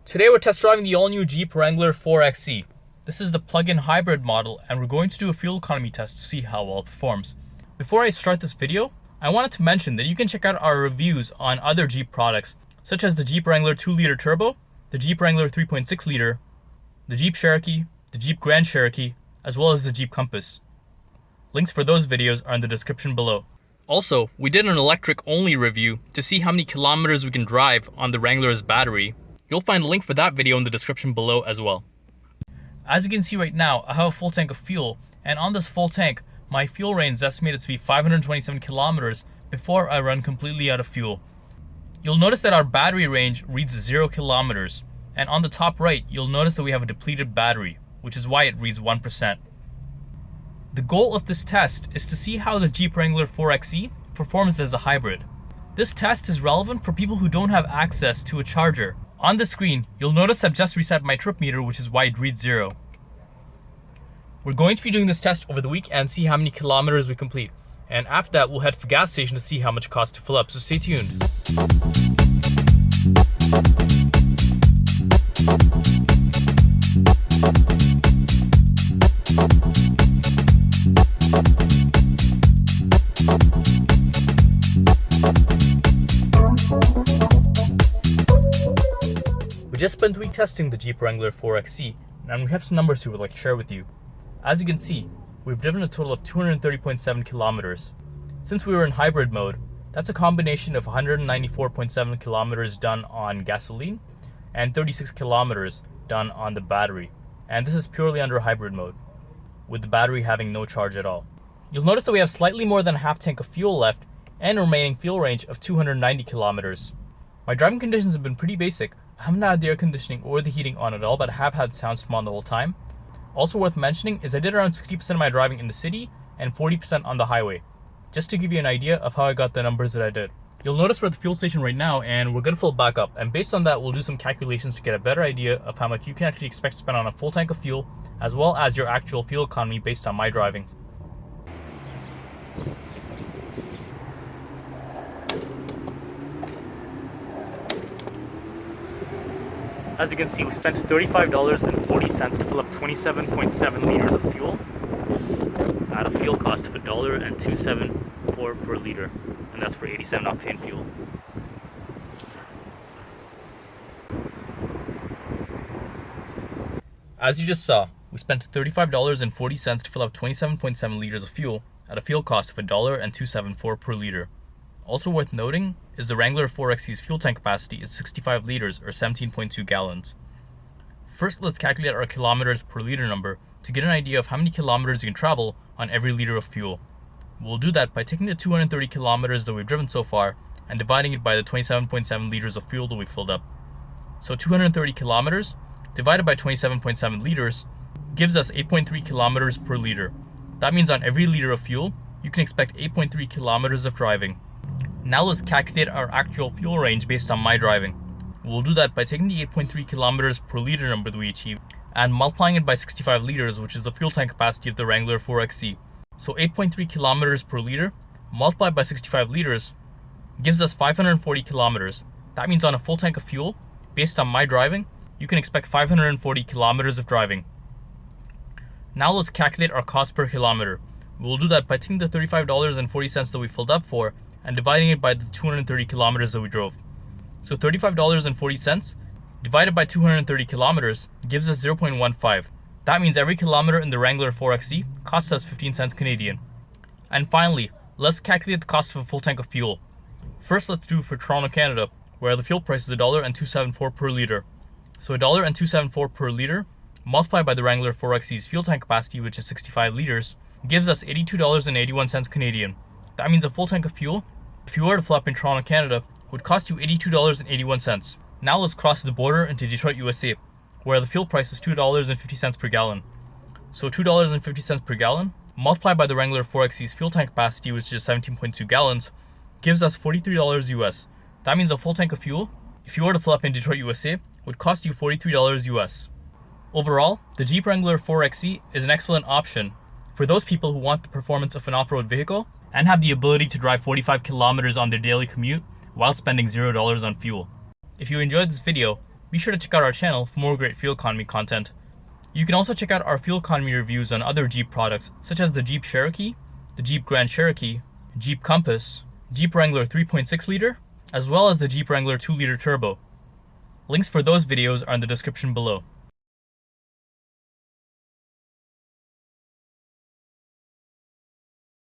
Today we're test driving the all-new Jeep Wrangler 4XE. This is the plug-in hybrid model, and we're going to do a fuel economy test to see how well it performs. Before I start this video, I wanted to mention that you can check out our reviews on other Jeep products, such as the Jeep Wrangler 2-liter turbo, the Jeep Wrangler 3.6-liter, the Jeep Cherokee, the Jeep Grand Cherokee, as well as the Jeep Compass. Links for those videos are in the description below. Also, we did an electric-only review to see how many kilometers we can drive on the Wrangler's battery. You'll find a link for that video in the description below as well. As you can see right now, I have a full tank of fuel, and on this full tank, my fuel range is estimated to be 527 kilometers before I run completely out of fuel. You'll notice that our battery range reads 0 kilometers, and on the top right, you'll notice that we have a depleted battery, which is why it reads 1%. The goal of this test is to see how the Jeep Wrangler 4XE performs as a hybrid. This test is relevant for people who don't have access to a charger. On the screen, you'll notice I've just reset my trip meter, which is why it reads 0. We're going to be doing this test over the week and see how many kilometers we complete. And after that, we'll head to the gas station to see how much it costs to fill up, so stay tuned. We just spent a week testing the Jeep Wrangler 4XE, and we have some numbers we would like to share with you. As you can see, we've driven a total of 230.7 kilometers. Since we were in hybrid mode, that's a combination of 194.7 kilometers done on gasoline and 36 kilometers done on the battery. And this is purely under hybrid mode, with the battery having no charge at all. You'll notice that we have slightly more than a half tank of fuel left and a remaining fuel range of 290 kilometers. My driving conditions have been pretty basic. I haven't had the air conditioning or the heating on at all, but I have had the sound system on the whole time. Also worth mentioning is I did around 60% of my driving in the city and 40% on the highway, just to give you an idea of how I got the numbers that I did. You'll notice we're at the fuel station right now, and we're going to fill back up, and based on that we'll do some calculations to get a better idea of how much you can actually expect to spend on a full tank of fuel, as well as your actual fuel economy based on my driving. As you can see, we spent $35.40 to fill up 27.7 liters of fuel at a fuel cost of $1.274 per liter, and that's for 87 octane fuel. As you just saw, we spent $35.40 to fill up 27.7 liters of fuel at a fuel cost of $1.274 per liter. Also worth noting is the Wrangler 4XE's fuel tank capacity is 65 liters or 17.2 gallons. First, let's calculate our kilometers per liter number to get an idea of how many kilometers you can travel on every liter of fuel. We'll do that by taking the 230 kilometers that we've driven so far and dividing it by the 27.7 liters of fuel that we filled up. So 230 kilometers divided by 27.7 liters gives us 8.3 kilometers per liter. That means on every liter of fuel, you can expect 8.3 kilometers of driving. Now let's calculate our actual fuel range based on my driving. We'll do that by taking the 8.3 kilometers per liter number that we achieved and multiplying it by 65 liters, which is the fuel tank capacity of the Wrangler 4XE. So 8.3 kilometers per liter multiplied by 65 liters gives us 540 kilometers. That means on a full tank of fuel, based on my driving, you can expect 540 kilometers of driving. Now let's calculate our cost per kilometer. We'll do that by taking the $35.40 that we filled up for and dividing it by the 230 kilometers that we drove. So $35.40 divided by 230 kilometers gives us 0.15. That means every kilometer in the Wrangler 4XE costs us 15 cents Canadian. And finally, let's calculate the cost of a full tank of fuel. First, let's do for Toronto, Canada, where the fuel price is $1.274 per liter. So $1.274 per liter multiplied by the Wrangler 4XE's fuel tank capacity, which is 65 liters, gives us $82.81 Canadian. That means a full tank of fuel, if you were to fill up in Toronto, Canada, would cost you $82.81. Now let's cross the border into Detroit, USA, where the fuel price is $2.50 per gallon. So $2.50 per gallon, multiplied by the Wrangler 4XE's fuel tank capacity, which is 17.2 gallons, gives us $43 US. That means a full tank of fuel, if you were to fill up in Detroit, USA, would cost you $43 US. Overall, the Jeep Wrangler 4XE is an excellent option for those people who want the performance of an off-road vehicle and have the ability to drive 45 kilometers on their daily commute while spending $0 on fuel. If you enjoyed this video, be sure to check out our channel for more great fuel economy content. You can also check out our fuel economy reviews on other Jeep products such as the Jeep Cherokee, the Jeep Grand Cherokee, Jeep Compass, Jeep Wrangler 3.6 liter, as well as the Jeep Wrangler 2 liter turbo. Links for those videos are in the description below.